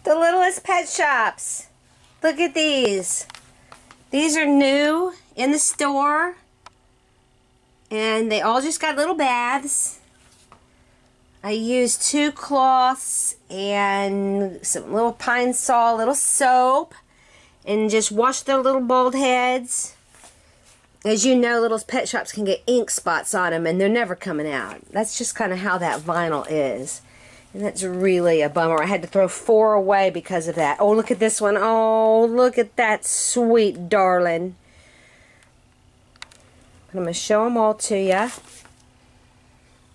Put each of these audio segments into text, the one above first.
The Littlest Pet Shops. Look at these. These are new in the store. And they all just got little baths. I used 2 cloths and some little Pine Sol, little soap. And just washed their little bald heads. As you know, Littlest Pet Shops can get ink spots on them and they're never coming out. That's just kind of how that vinyl is. And that's really a bummer. I had to throw 4 away because of that. Oh, look at this one. Oh, look at that sweet darling. I'm going to show them all to you.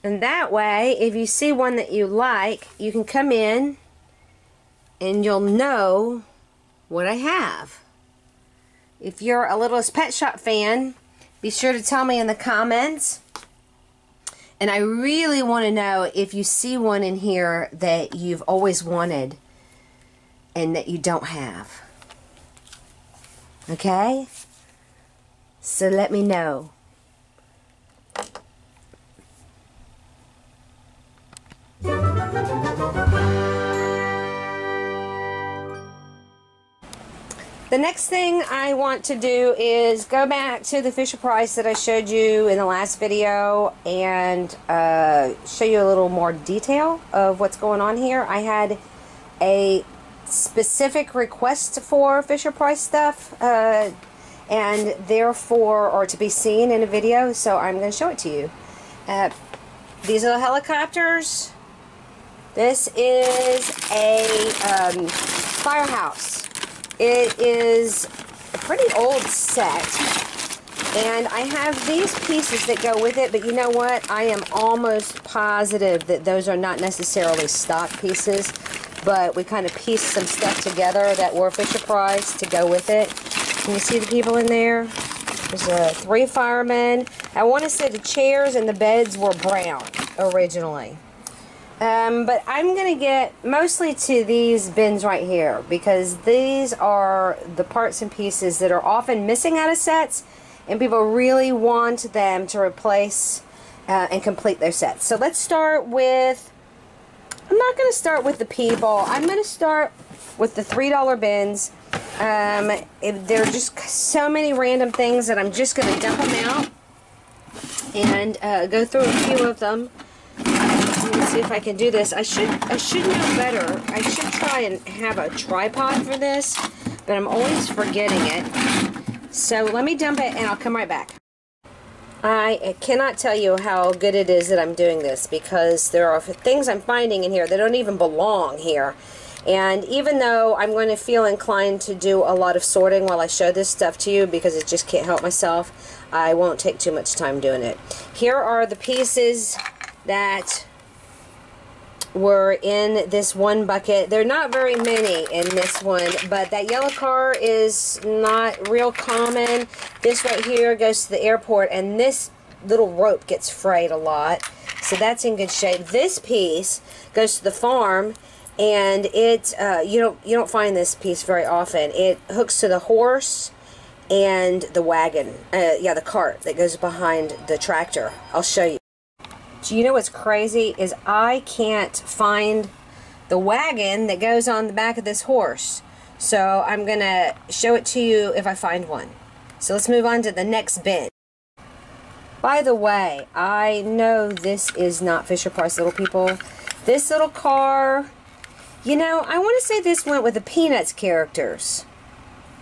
And that way, if you see one that you like, you can come in and you'll know what I have. If you're a Littlest Pet Shop fan, be sure to tell me in the comments. And I really want to know if you see one in here that you've always wanted and that you don't have. Okay? So let me know. The next thing I want to do is go back to the Fisher-Price that I showed you in the last video and show you a little more detail of what's going on here. I had a specific request for Fisher-Price stuff and therefore, or to be seen in a video, so I'm going to show it to you. These are the helicopters. This is a firehouse. It is a pretty old set, and I have these pieces that go with it, but you know what? I am almost positive that those are not necessarily stock pieces, but we kind of pieced some stuff together that were Fisher-Price to go with it. Can you see the people in there? There's 3 firemen. I want to say the chairs and the beds were brown originally. But I'm going to get mostly to these bins right here because these are the parts and pieces that are often missing out of sets and people really want them to replace and complete their sets. So let's start with, I'm not going to start with the people. I'm going to start with the $3 bins. There are just so many random things that I'm just going to dump them out and go through a few of them. Let's see if I can do this. I should know better. I should try and have a tripod for this, but I'm always forgetting it. So let me dump it and I'll come right back. I cannot tell you how good it is that I'm doing this because there are things I'm finding in here that don't even belong here. And even though I'm going to feel inclined to do a lot of sorting while I show this stuff to you because I just can't help myself, I won't take too much time doing it. Here are the pieces that were in this one bucket. There are not very many in this one, but that yellow car is not real common. This right here goes to the airport, and this little rope gets frayed a lot, so that's in good shape. This piece goes to the farm, and it you don't find this piece very often. It hooks to the horse and the wagon, the cart that goes behind the tractor. I'll show you. Do you know what's crazy is I can't find the wagon that goes on the back of this horse. So I'm going to show it to you if I find one. So let's move on to the next bin. By the way, I know this is not Fisher-Price, little people. This little car, you know, I want to say this went with the Peanuts characters.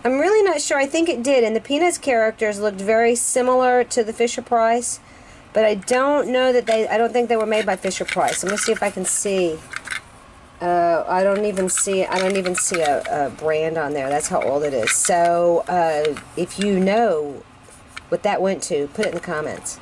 I'm really not sure. I think it did, and the Peanuts characters looked very similar to the Fisher-Price. But I don't know that I don't think they were made by Fisher-Price. Let me see if I can see. I don't even see a brand on there. That's how old it is. So, if you know what that went to, put it in the comments.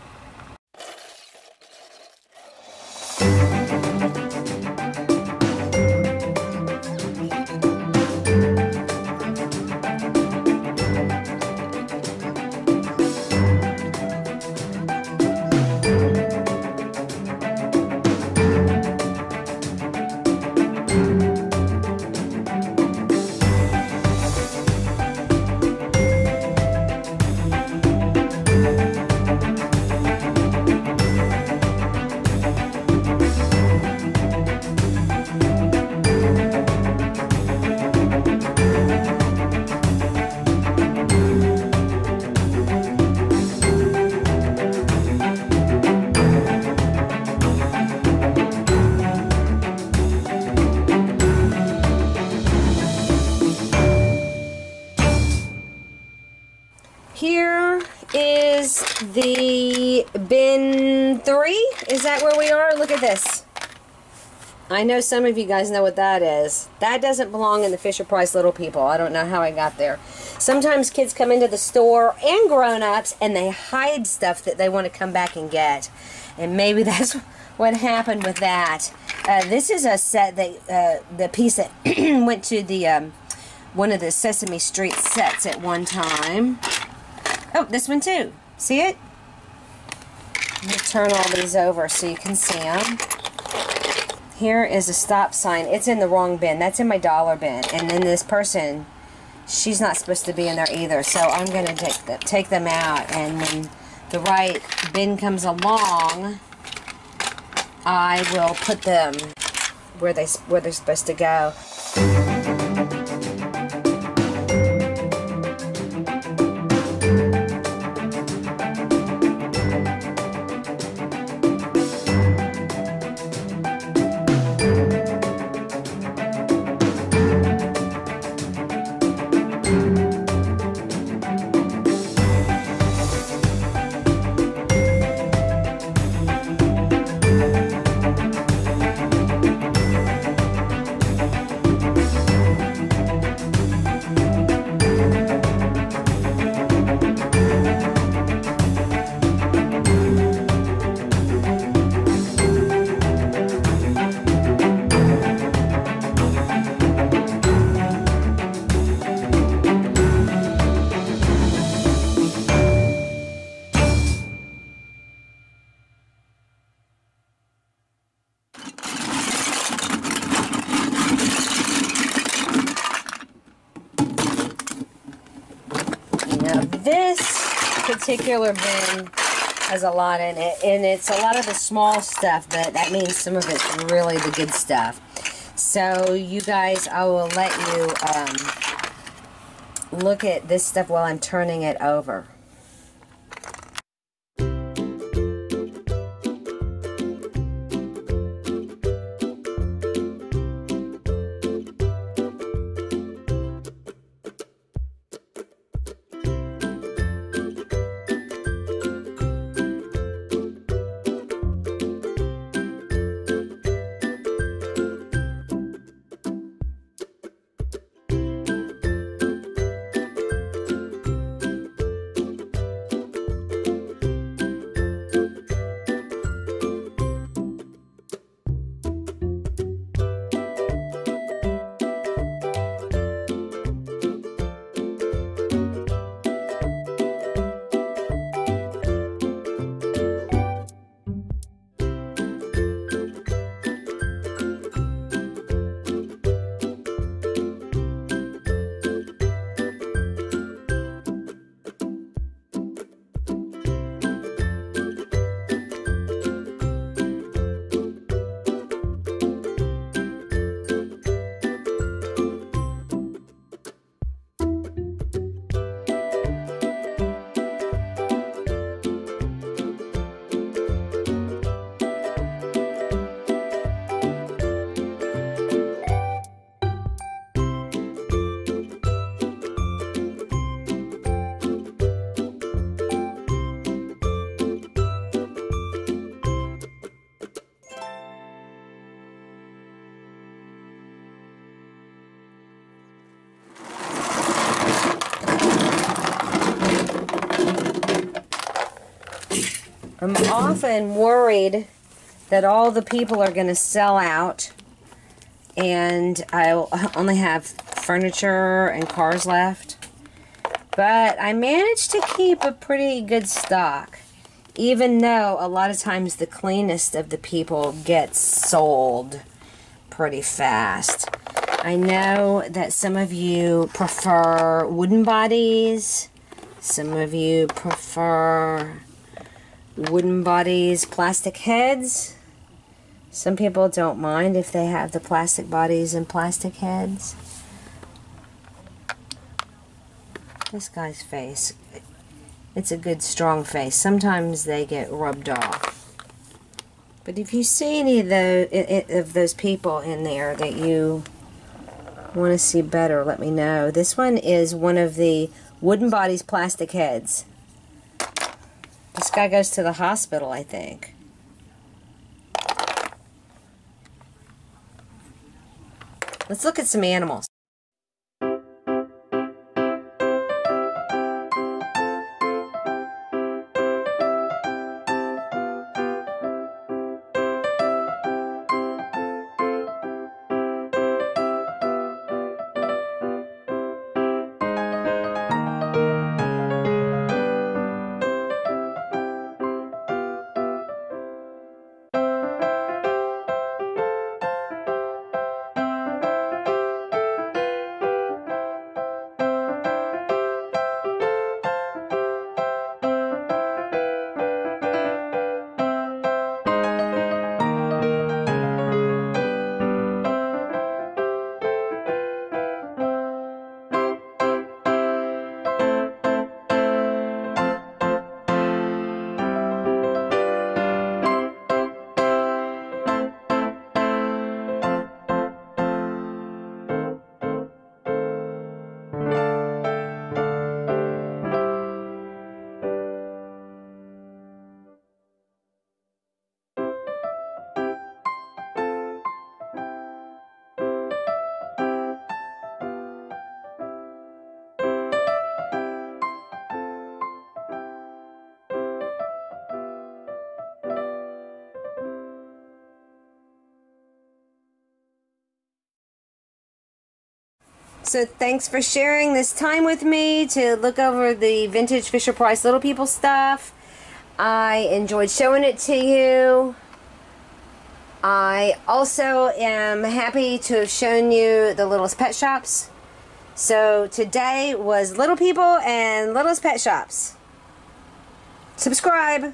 is the bin 3. Is that where we are? Look at this. I know some of you guys know what that is. That doesn't belong in the Fisher-Price Little People. I don't know how I got there. Sometimes kids come into the store, and grown-ups, and they hide stuff that they want to come back and get. And maybe that's what happened with that. This is a set that, the piece that went to the, one of the Sesame Street sets at one time. Oh, this one too. See it? Let me turn all these over so you can see them. Here is a stop sign. It's in the wrong bin. That's in my dollar bin. And then this person, she's not supposed to be in there either. So I'm going to take them out. And when the right bin comes along, I will put them where they're supposed to go. Now this particular bin has a lot in it, and it's a lot of the small stuff, but that means some of it's really the good stuff. So you guys, I will let you look at this stuff while I'm turning it over. I'm often worried that all the people are going to sell out and I'll only have furniture and cars left. But I managed to keep a pretty good stock, even though a lot of times the cleanest of the people gets sold pretty fast. I know that some of you prefer wooden bodies. Some of you prefer wooden bodies, plastic heads. Some people don't mind if they have the plastic bodies and plastic heads. This guy's face, it's a good strong face. Sometimes they get rubbed off. But if you see any of those people in there that you want to see better, let me know. This one is one of the wooden bodies, plastic heads. This guy goes to the hospital, I think. Let's look at some animals. So thanks for sharing this time with me to look over the vintage Fisher-Price Little People stuff. I enjoyed showing it to you. I also am happy to have shown you the Littlest Pet Shops. So today was Little People and Littlest Pet Shops. Subscribe.